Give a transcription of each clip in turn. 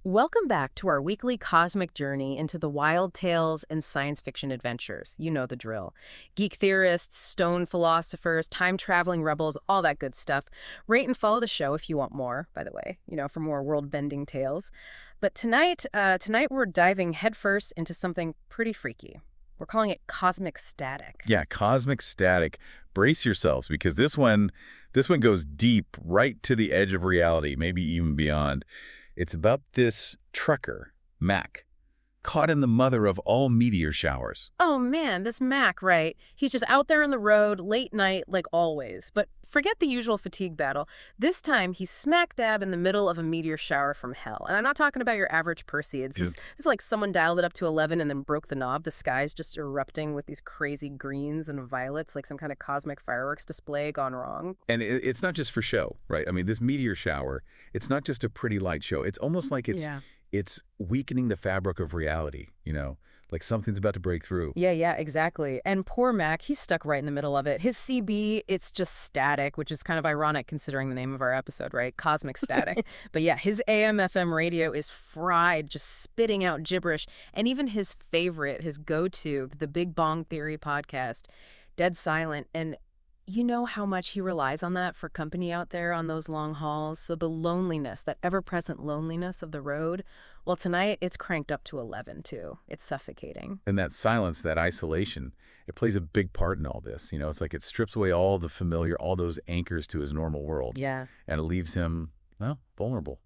Welcome back to our weekly cosmic journey into the wild tales and science fiction adventures. You know the drill. Geek theorists, stone philosophers, time-traveling rebels, all that good stuff. Rate and follow the show if you want more, by the way, for more world-bending tales. But tonight we're diving headfirst into something pretty freaky. We're calling it cosmic static. Yeah, cosmic static. Brace yourselves because this one goes deep right to the edge of reality, maybe even beyond. It's about this trucker, Mac, caught in the mother of all meteor showers. Oh man, this Mac, right? He's just out there on the road, late night, like always. But forget the usual fatigue battle. This time, he's smack dab in the middle of a meteor shower from hell. And I'm not talking about your average Perseids. This is like someone dialed it up to 11 and then broke the knob. The sky's just erupting with these crazy greens and violets, like some kind of cosmic fireworks display gone wrong. And it's not just for show, right? I mean, this meteor shower, it's not just a pretty light show. It's almost like it's weakening the fabric of reality, like something's about to break through. Yeah, exactly. And poor Mac, he's stuck right in the middle of it. His CB, it's just static, which is kind of ironic considering the name of our episode, right? Cosmic static. But yeah, his AM/FM radio is fried, just spitting out gibberish. And even his favorite, his go-to, the Big Bong Theory Podcast, dead silent. And you know how much he relies on that for company out there on those long hauls. So the loneliness, that ever-present loneliness of the road, well, tonight it's cranked up to 11, too. It's suffocating. And that silence, that isolation, it plays a big part in all this. It's like it strips away all the familiar, all those anchors to his normal world. Yeah. And it leaves him, vulnerable,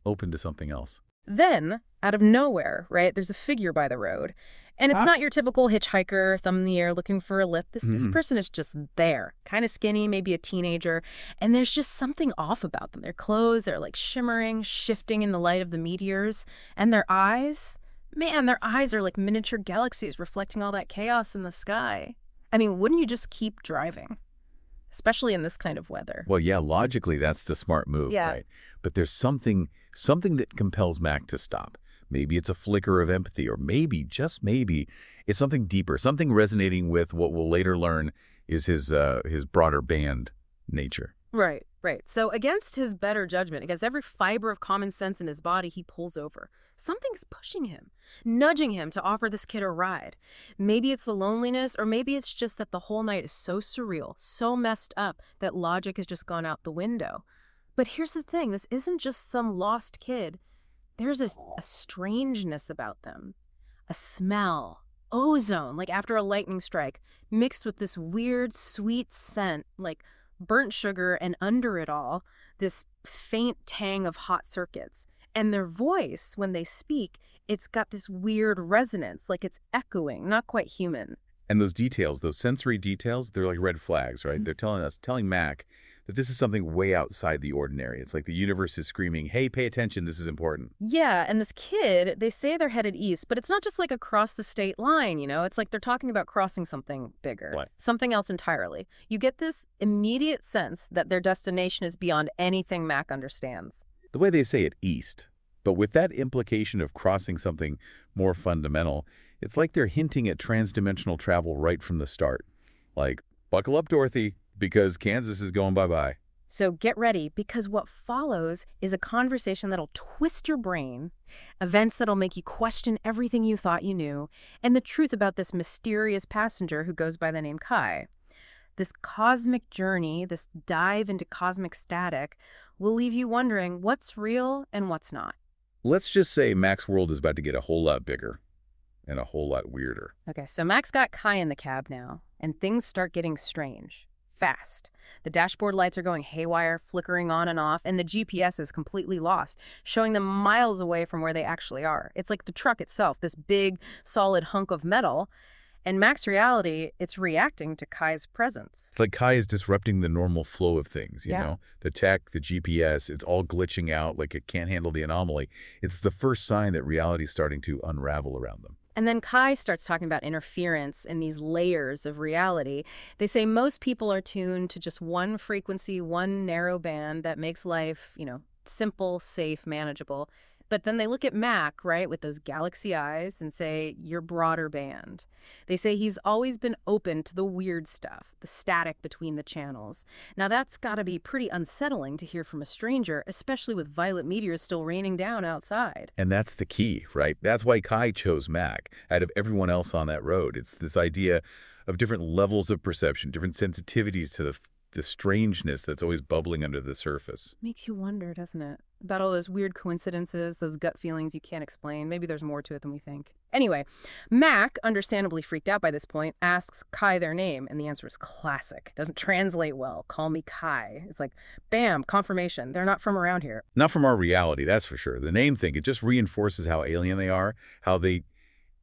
open to something else. Then, out of nowhere, right, there's a figure by the road. And it's not your typical hitchhiker, thumb in the air, looking for a lift. This person is just there, kind of skinny, maybe a teenager. And there's just something off about them. Their clothes, they're like shimmering, shifting in the light of the meteors. And their eyes, man, their eyes are like miniature galaxies reflecting all that chaos in the sky. I mean, wouldn't you just keep driving? Especially in this kind of weather. Well, yeah, logically, that's the smart move, right? But there's something that compels Mac to stop. Maybe it's a flicker of empathy, or maybe, just maybe, it's something deeper, something resonating with what we'll later learn is his broader band nature. Right. So against his better judgment, against every fiber of common sense in his body, he pulls over. Something's pushing him, nudging him to offer this kid a ride. Maybe it's the loneliness, or maybe it's just that the whole night is so surreal, so messed up, that logic has just gone out the window. But here's the thing, this isn't just some lost kid. There's a strangeness about them, a smell, ozone, like after a lightning strike, mixed with this weird, sweet scent, like burnt sugar, and under it all, this faint tang of hot circuits. And their voice, when they speak, it's got this weird resonance, like it's echoing, not quite human. And those details, those sensory details, they're like red flags, right? They're telling Mac that this is something way outside the ordinary. It's like the universe is screaming, hey, pay attention, this is important. Yeah, and this kid, they say they're headed east, but it's not just like across the state line, It's like they're talking about crossing something bigger. What? Something else entirely. You get this immediate sense that their destination is beyond anything Mac understands. The way they say it, east. But with that implication of crossing something more fundamental, it's like they're hinting at transdimensional travel right from the start. Like, buckle up, Dorothy, because Kansas is going bye-bye. So get ready, because what follows is a conversation that'll twist your brain, events that'll make you question everything you thought you knew, and the truth about this mysterious passenger who goes by the name Kai. This cosmic journey, this dive into cosmic static, will leave you wondering what's real and what's not. Let's just say Mac's world is about to get a whole lot bigger and a whole lot weirder. Okay, so Mac's got Kai in the cab now, and things start getting strange. Fast. The dashboard lights are going haywire, flickering on and off, and the GPS is completely lost, showing them miles away from where they actually are. It's like the truck itself, this big, solid hunk of metal, and Mac's reality, it's reacting to Kai's presence. It's like Kai is disrupting the normal flow of things, you Yeah. know? The tech, the GPS, it's all glitching out like it can't handle the anomaly. It's the first sign that reality is starting to unravel around them. And then Kai starts talking about interference in these layers of reality. They say most people are tuned to just one frequency, one narrow band that makes life, simple, safe, manageable. But then they look at Mac, right, with those galaxy eyes and say, "You're broader band." They say he's always been open to the weird stuff, the static between the channels. Now that's got to be pretty unsettling to hear from a stranger, especially with violet meteors still raining down outside. And that's the key, right? That's why Kai chose Mac out of everyone else on that road. It's this idea of different levels of perception, different sensitivities to the strangeness that's always bubbling under the surface. Makes you wonder, doesn't it? About all those weird coincidences, those gut feelings you can't explain. Maybe there's more to it than we think. Anyway, Mac, understandably freaked out by this point, asks Kai their name, and the answer is classic. Doesn't translate well. "Call me Kai." It's like, bam, confirmation. They're not from around here. Not from our reality, that's for sure. The name thing, it just reinforces how alien they are, how they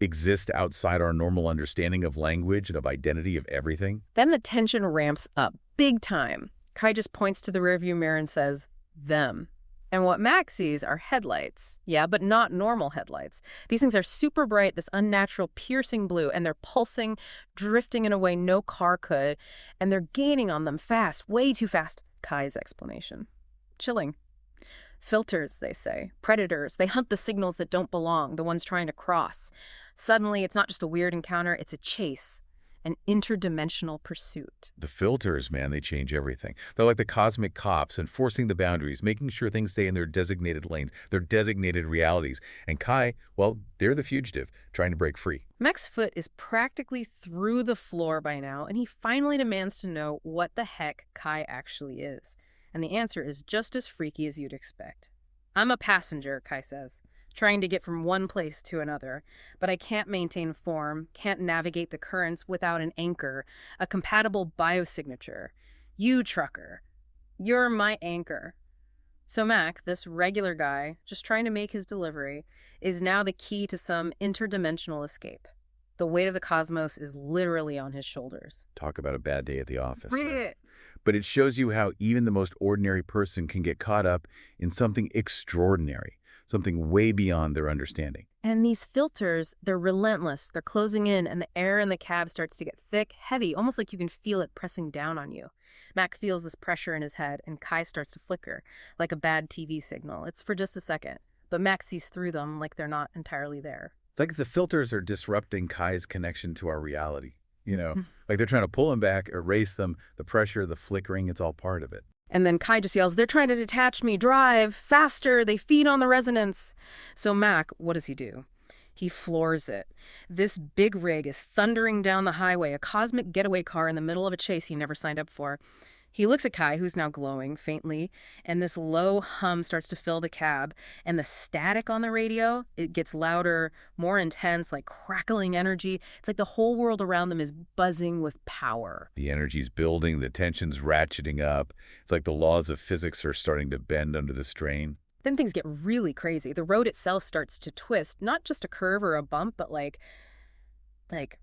exist outside our normal understanding of language and of identity, of everything. Then the tension ramps up big time. Kai just points to the rearview mirror and says, "Them." And what Max sees are headlights. Yeah, but not normal headlights. These things are super bright, this unnatural piercing blue, and they're pulsing, drifting in a way no car could, and they're gaining on them fast, way too fast. Kai's explanation. Chilling. Filters, they say. Predators. They hunt the signals that don't belong, the ones trying to cross. Suddenly, it's not just a weird encounter, it's a chase. An interdimensional pursuit. The filters, man, they change everything. They're like the cosmic cops, enforcing the boundaries, making sure things stay in their designated lanes, their designated realities. And Kai, well, they're the fugitive, trying to break free. Mac's foot is practically through the floor by now, and he finally demands to know what the heck Kai actually is. And the answer is just as freaky as you'd expect. "I'm a passenger," Kai says, "trying to get from one place to another, but I can't maintain form, can't navigate the currents without an anchor, a compatible biosignature. You, trucker, you're my anchor." So Mac, this regular guy, just trying to make his delivery, is now the key to some interdimensional escape. The weight of the cosmos is literally on his shoulders. Talk about a bad day at the office. Right? But it shows you how even the most ordinary person can get caught up in something extraordinary, something way beyond their understanding. And these filters, they're relentless. They're closing in, and the air in the cab starts to get thick, heavy, almost like you can feel it pressing down on you. Mac feels this pressure in his head, and Kai starts to flicker, like a bad TV signal. It's for just a second, but Mac sees through them like they're not entirely there. It's like the filters are disrupting Kai's connection to our reality. Like they're trying to pull him back, erase them, the pressure, the flickering, it's all part of it. And then Kai just yells, "They're trying to detach me, drive, faster, they feed on the resonance." So Mac, what does he do? He floors it. This big rig is thundering down the highway, a cosmic getaway car in the middle of a chase he never signed up for. He looks at Kai, who's now glowing faintly, and this low hum starts to fill the cab, and the static on the radio, it gets louder, more intense, like crackling energy. It's like the whole world around them is buzzing with power. The energy's building, the tension's ratcheting up. It's like the laws of physics are starting to bend under the strain. Then things get really crazy. The road itself starts to twist, not just a curve or a bump, but like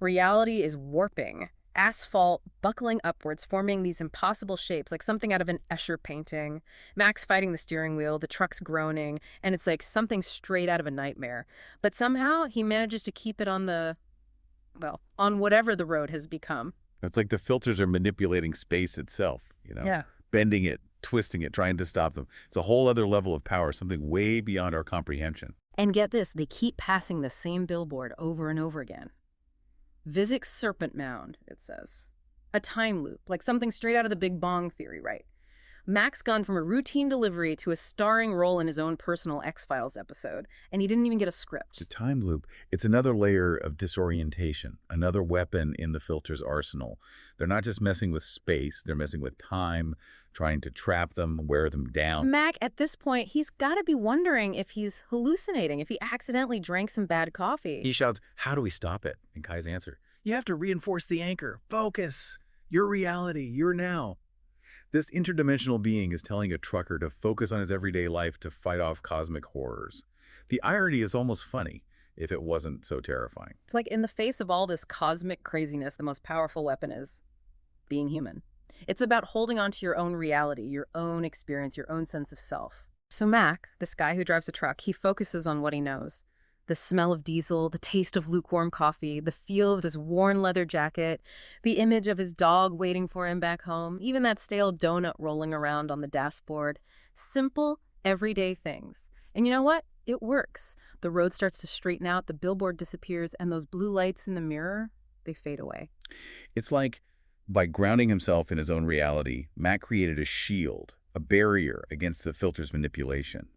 reality is warping. Asphalt buckling upwards, forming these impossible shapes, like something out of an Escher painting. Mac's fighting the steering wheel, the truck's groaning, and it's like something straight out of a nightmare. But somehow he manages to keep it on on whatever the road has become. It's like the filters are manipulating space itself, Yeah. Bending it, twisting it, trying to stop them. It's a whole other level of power, something way beyond our comprehension. And get this, they keep passing the same billboard over and over again. "Visit Serpent Mound," it says. A time loop, like something straight out of the Big Bong Theory, right? Mac's gone from a routine delivery to a starring role in his own personal X-Files episode, and he didn't even get a script. It's a time loop. It's another layer of disorientation, another weapon in the filter's arsenal. They're not just messing with space, they're messing with time, trying to trap them, wear them down. Mac, at this point, he's got to be wondering if he's hallucinating, if he accidentally drank some bad coffee. He shouts, "How do we stop it?" And Kai's answer, "You have to reinforce the anchor. Focus. Your reality. Your now." This interdimensional being is telling a trucker to focus on his everyday life to fight off cosmic horrors. The irony is almost funny if it wasn't so terrifying. It's like in the face of all this cosmic craziness, the most powerful weapon is being human. It's about holding on to your own reality, your own experience, your own sense of self. So Mac, this guy who drives a truck, he focuses on what he knows. The smell of diesel, the taste of lukewarm coffee, the feel of his worn leather jacket, the image of his dog waiting for him back home, even that stale donut rolling around on the dashboard. Simple, everyday things. And you know what? It works. The road starts to straighten out, the billboard disappears, and those blue lights in the mirror, they fade away. It's like by grounding himself in his own reality, Mac created a shield, a barrier against the filter's manipulation.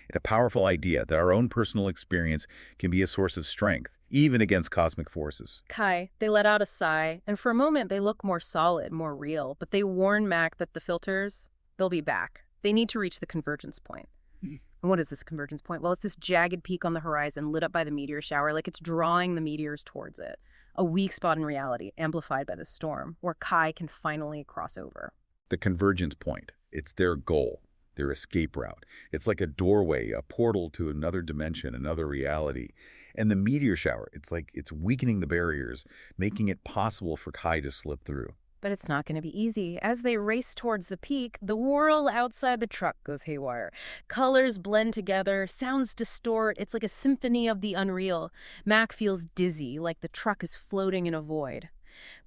It's a powerful idea that our own personal experience can be a source of strength, even against cosmic forces. Kai, they let out a sigh, and for a moment they look more solid, more real, but they warn Mac that the filters, they'll be back. They need to reach the convergence point. And what is this convergence point? Well, it's this jagged peak on the horizon lit up by the meteor shower, like it's drawing the meteors towards it. A weak spot in reality, amplified by the storm, where Kai can finally cross over. The convergence point, it's their goal, their escape route. It's like a doorway, a portal to another dimension, another reality. And the meteor shower, it's like it's weakening the barriers, making it possible for Kai to slip through. But it's not going to be easy. As they race towards the peak, the world outside the truck goes haywire. Colors blend together, sounds distort. It's like a symphony of the unreal. Mac feels dizzy, like the truck is floating in a void.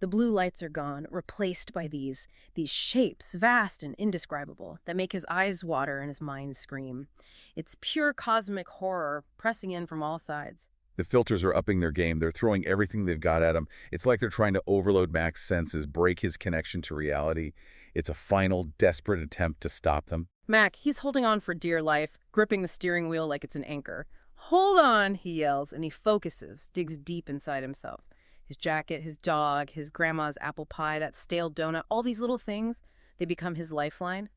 The blue lights are gone, replaced by these shapes, vast and indescribable, that make his eyes water and his mind scream. It's pure cosmic horror pressing in from all sides. The filters are upping their game. They're throwing everything they've got at him. It's like they're trying to overload Mac's senses, break his connection to reality. It's a final, desperate attempt to stop them. Mac, he's holding on for dear life, gripping the steering wheel like it's an anchor. "Hold on," he yells, and he focuses, digs deep inside himself. His jacket, his dog, his grandma's apple pie, that stale donut, all these little things, they become his lifeline.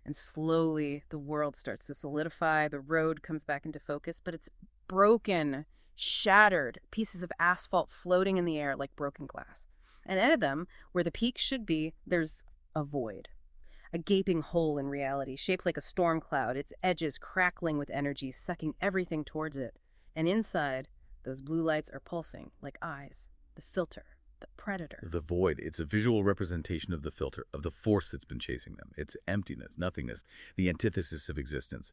And slowly, the world starts to solidify. The road comes back into focus, but it's broken, shattered, pieces of asphalt floating in the air like broken glass. And out of them, where the peak should be, there's a void. A gaping hole in reality, shaped like a storm cloud, its edges crackling with energy, sucking everything towards it. And inside, those blue lights are pulsing like eyes. The filter, the predator. The void, it's a visual representation of the filter, of the force that's been chasing them. It's emptiness, nothingness, the antithesis of existence.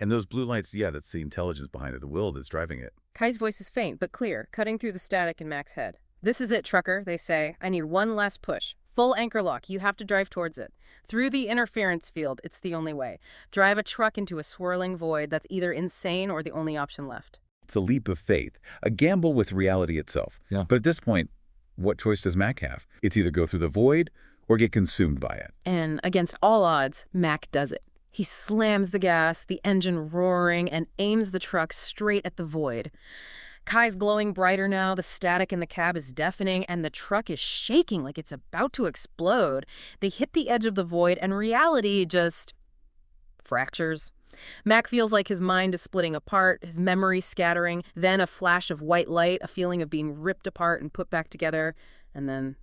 And those blue lights, yeah, that's the intelligence behind it, the will that's driving it. Kai's voice is faint, but clear, cutting through the static in Mac's head. "This is it, trucker," they say. "I need one last push. Full anchor lock. You have to drive towards it. Through the interference field. It's the only way. Drive a truck into a swirling void that's either insane or the only option left." It's a leap of faith, a gamble with reality itself. Yeah. But at this point, what choice does Mac have? It's either go through the void or get consumed by it. And against all odds, Mac does it. He slams the gas, the engine roaring, and aims the truck straight at the void. Kai's glowing brighter now, the static in the cab is deafening, and the truck is shaking like it's about to explode. They hit the edge of the void, and reality just fractures. Mac feels like his mind is splitting apart, his memory scattering, then a flash of white light, a feeling of being ripped apart and put back together, and then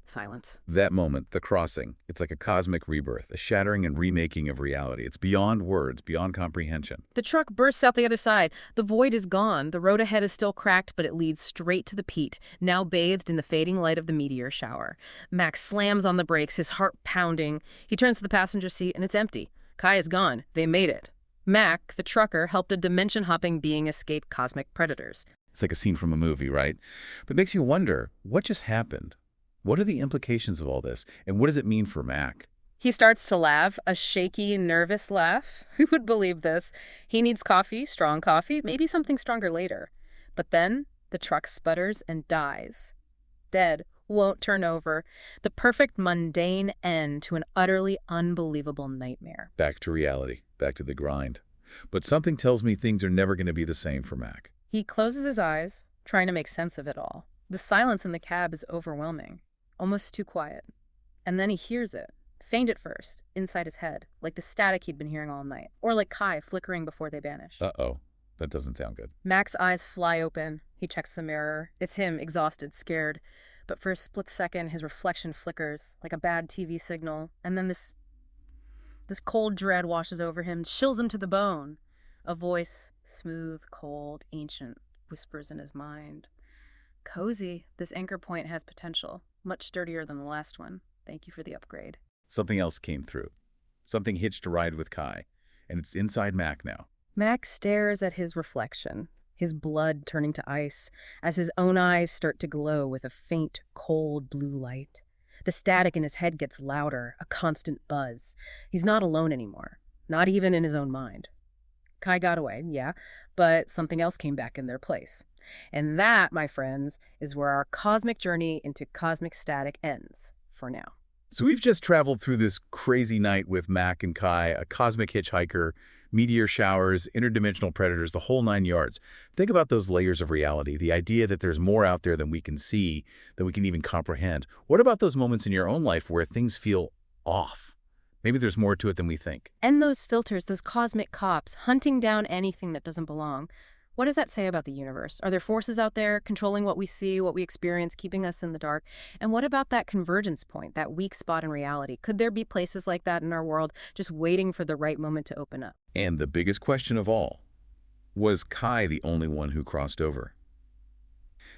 silence. That moment, the crossing, it's like a cosmic rebirth, a shattering and remaking of reality. It's beyond words, beyond comprehension. The truck bursts out the other side. The void is gone. The road ahead is still cracked, but it leads straight to the peat, now bathed in the fading light of the meteor shower. Max slams on the brakes, his heart pounding. He turns to the passenger seat, and it's empty. Kai is gone. They made it. Mac, the trucker, helped a dimension-hopping being escape cosmic predators. It's like a scene from a movie, right? But it makes you wonder, what just happened? What are the implications of all this? And what does it mean for Mac? He starts to laugh, a shaky, nervous laugh. Who would believe this? He needs coffee, strong coffee, maybe something stronger later. But then the truck sputters and dies. Dead, won't turn over. The perfect mundane end to an utterly unbelievable nightmare. Back to reality, back to the grind. But something tells me things are never going to be the same for Mac. He closes his eyes, trying to make sense of it all. The silence in the cab is overwhelming, almost too quiet. And then he hears it, faint at first, inside his head, like the static he'd been hearing all night, or like Kai flickering before they vanish. Uh-oh, that doesn't sound good. Mac's eyes fly open. He checks the mirror. It's him, exhausted, scared. But for a split second, his reflection flickers, like a bad TV signal. And then this cold dread washes over him, chills him to the bone. A voice, smooth, cold, ancient, whispers in his mind. "Cozy, this anchor point has potential. Much sturdier than the last one. Thank you for the upgrade." Something else came through. Something hitched a ride with Kai. And it's inside Mac now. Mac stares at his reflection, his blood turning to ice, as his own eyes start to glow with a faint, cold blue light. The static in his head gets louder, a constant buzz. He's not alone anymore, not even in his own mind. Kai got away, yeah, but something else came back in their place. And that, my friends, is where our cosmic journey into cosmic static ends for now. So we've just traveled through this crazy night with Mac and Kai, a cosmic hitchhiker, meteor showers, interdimensional predators, the whole 9 yards. Think about those layers of reality, the idea that there's more out there than we can see, than we can even comprehend. What about those moments in your own life where things feel off? Maybe there's more to it than we think. And those filters, those cosmic cops, hunting down anything that doesn't belong. What does that say about the universe? Are there forces out there controlling what we see, what we experience, keeping us in the dark? And what about that convergence point, that weak spot in reality? Could there be places like that in our world just waiting for the right moment to open up? And the biggest question of all, was Kai the only one who crossed over?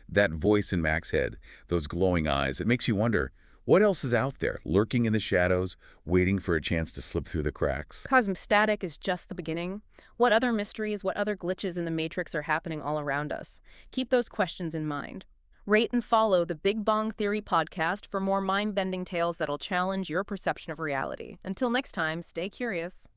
That voice in Mac's head, those glowing eyes, it makes you wonder, what else is out there, lurking in the shadows, waiting for a chance to slip through the cracks? Cosmic static is just the beginning. What other mysteries, what other glitches in the matrix are happening all around us? Keep those questions in mind. Rate and follow the Big Bong Theory Podcast for more mind-bending tales that'll challenge your perception of reality. Until next time, stay curious.